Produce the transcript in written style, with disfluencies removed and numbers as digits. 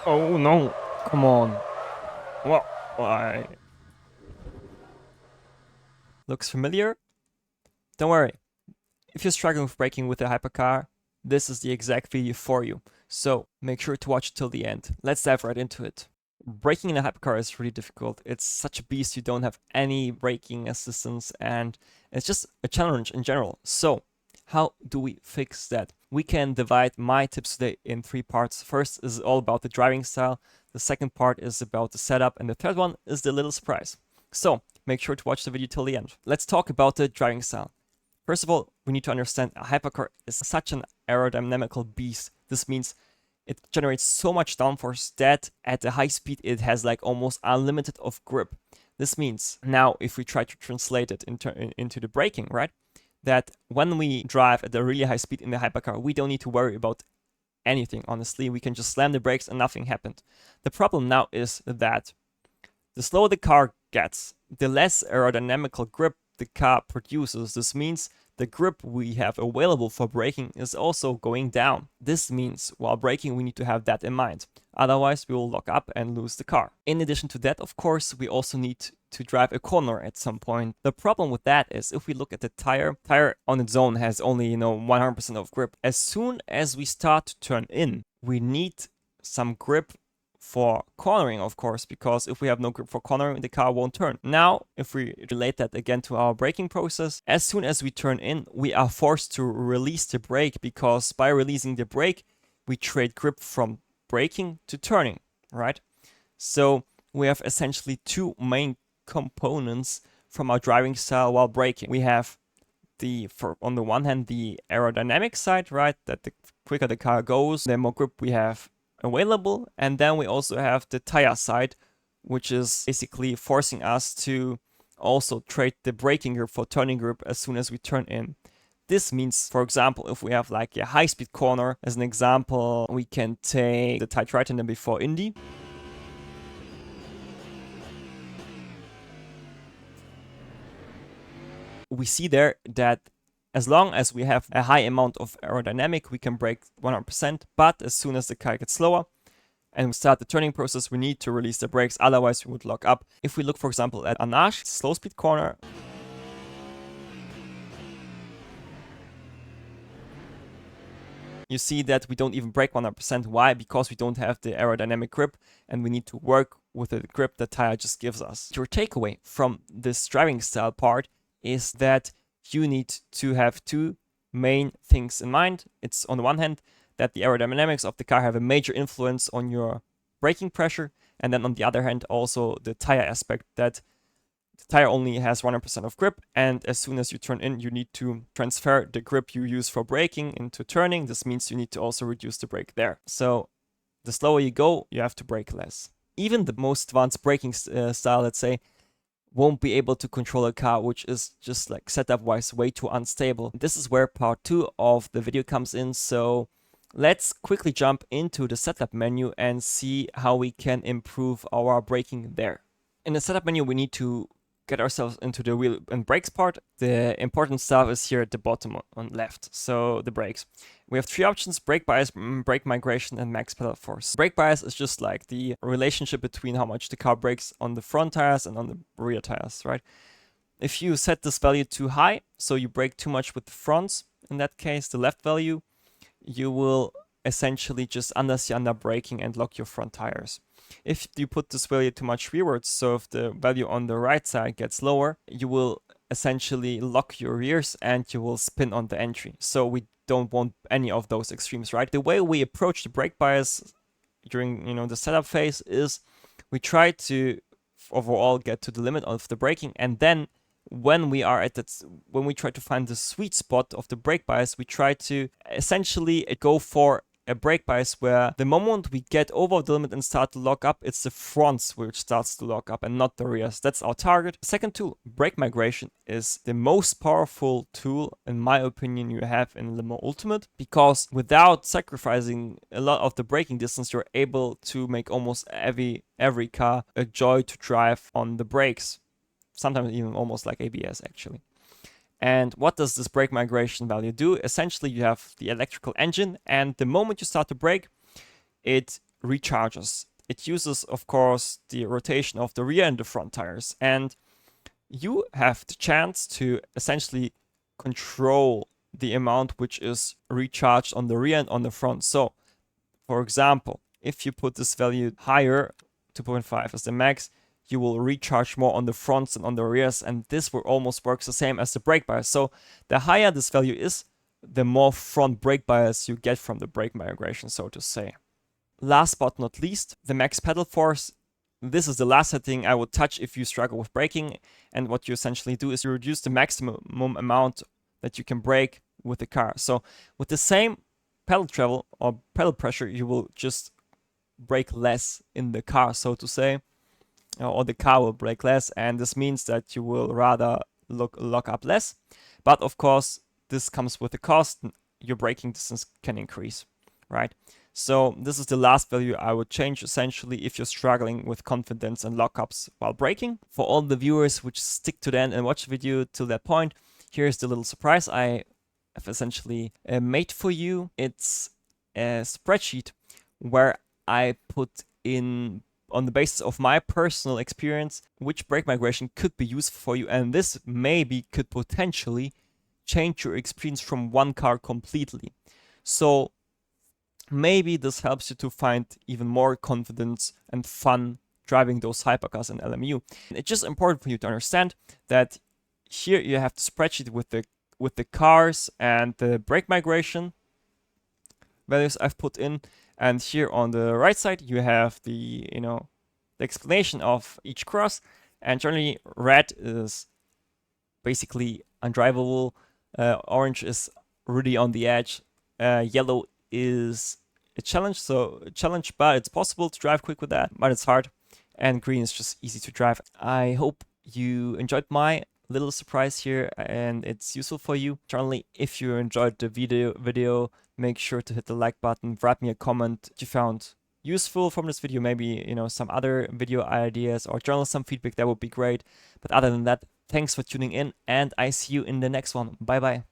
Oh no, come on. Well, why? Looks familiar? Don't worry. If you're struggling with braking with a hypercar, this is the exact video for you. So make sure to watch till the end. Let's dive right into it. Braking in a hypercar is really difficult. It's such a beast, you don't have any braking assistance, and it's just a challenge in general. So how do we fix that? We can divide my tips today in 3 parts. First is all about the driving style, the second part is about the setup, and the third one is the little surprise. So make sure to watch the video till the end. Let's talk about the driving style. First of all, we need to understand a hypercar is such an aerodynamical beast. This means it generates so much downforce that at a high speed it has like almost unlimited of grip. This means now if we try to translate it into the braking, right? That when we drive at a really high speed in the hypercar, we don't need to worry about anything, honestly. We can just slam the brakes and nothing happened. The problem now is that the slower the car gets, the less aerodynamical grip the car produces. This means the grip we have available for braking is also going down. This means while braking we need to have that in mind. Otherwise we will lock up and lose the car. In addition to that, of course, we also need to drive a corner at some point. The problem with that is if we look at the tire on its own has only 100% of grip. As soon as we start to turn in, we need some grip for cornering, of course, because if we have no grip for cornering, the car won't turn. Now, if we relate that again to our braking process, as soon as we turn in, we are forced to release the brake, because by releasing the brake, we trade grip from braking to turning, right? So we have essentially two main components from our driving style while braking. We have on the one hand, the aerodynamic side, right? That the quicker the car goes, the more grip we have available. And then we also have the tire side, which is basically forcing us to also trade the braking grip for turning grip as soon as we turn in. This means, for example, if we have like a high-speed corner, as an example, we can take the Titan before Indy. We see there that as long as we have a high amount of aerodynamic, we can brake 100%, but as soon as the car gets slower and we start the turning process, we need to release the brakes, otherwise we would lock up. If we look, for example, at Anache, slow speed corner, you see that we don't even brake 100%. Why? Because we don't have the aerodynamic grip and we need to work with the grip the tire just gives us. Your takeaway from this driving style part is that you need to have two main things in mind. It's on the one hand that the aerodynamics of the car have a major influence on your braking pressure, and then on the other hand also the tire aspect, that the tire only has 100% of grip, and as soon as you turn in, you need to transfer the grip you use for braking into turning. This means you need to also reduce the brake there. So the slower you go, you have to brake less. Even the most advanced braking style, let's say, won't be able to control a car which is just like setup-wise way too unstable. This is where part 2 of the video comes in, so let's quickly jump into the setup menu and see how we can improve our braking there. In the setup menu, we need to get ourselves into the wheel and brakes part. The important stuff is here at the bottom on left, so the brakes. We have 3 options: brake bias, brake migration, and max pedal force. Brake bias is just like the relationship between how much the car brakes on the front tires and on the rear tires, right? If you set this value too high, so you brake too much with the fronts, in that case, the left value, you will essentially just under braking and lock your front tires. If you put this value too much rearwards, so if the value on the right side gets lower, you will essentially lock your rears and you will spin on the entry. So we don't want any of those extremes, right? The way we approach the brake bias during the setup phase is we try to overall get to the limit of the braking, and then when we are at that, when we try to find the sweet spot of the brake bias, we try to essentially go for a brake bias where the moment we get over the limit and start to lock up, it's the fronts which starts to lock up and not the rears. That's our target. Second tool, brake migration, is the most powerful tool, in my opinion, you have in Limo Ultimate, because without sacrificing a lot of the braking distance, you're able to make almost every car a joy to drive on the brakes. Sometimes even almost like ABS actually. And what does this brake migration value do? Essentially, you have the electrical engine, and the moment you start to brake, it recharges. It uses, of course, the rotation of the rear and the front tires, and you have the chance to essentially control the amount which is recharged on the rear and on the front. So, for example, if you put this value higher, 2.5 as the max, you will recharge more on the fronts than on the rears, and this will almost work the same as the brake bias. So the higher this value is, the more front brake bias you get from the brake migration, so to say. Last but not least, the max pedal force. This is the last setting I would touch if you struggle with braking, and what you essentially do is you reduce the maximum amount that you can brake with the car. So with the same pedal travel or pedal pressure, you will just brake less in the car, so to say, or the car will brake less, and this means that you will rather lock up less. But of course, this comes with a cost. Your braking distance can increase, right? So this is the last value I would change essentially if you're struggling with confidence and lockups while braking. For all the viewers which stick to the end and watch the video till that point, here's the little surprise I have essentially made for you. It's a spreadsheet where I put in, on the basis of my personal experience, which brake migration could be useful for you, and this maybe could potentially change your experience from one car completely. So maybe this helps you to find even more confidence and fun driving those hypercars in LMU. It's just important for you to understand that here you have the spreadsheet with the cars and the brake migration values I've put in, and here on the right side you have the the explanation of each cross. And generally, red is basically undrivable, orange is really on the edge, yellow is a challenge, but it's possible to drive quick with that, but it's hard, and green is just easy to drive. I hope you enjoyed my little surprise here and it's useful for you. Generally, if you enjoyed the video, make sure to hit the like button, write me a comment you found useful from this video, maybe some other video ideas, or journal some feedback. That would be great. But other than that, thanks for tuning in, and I see you in the next one. Bye bye.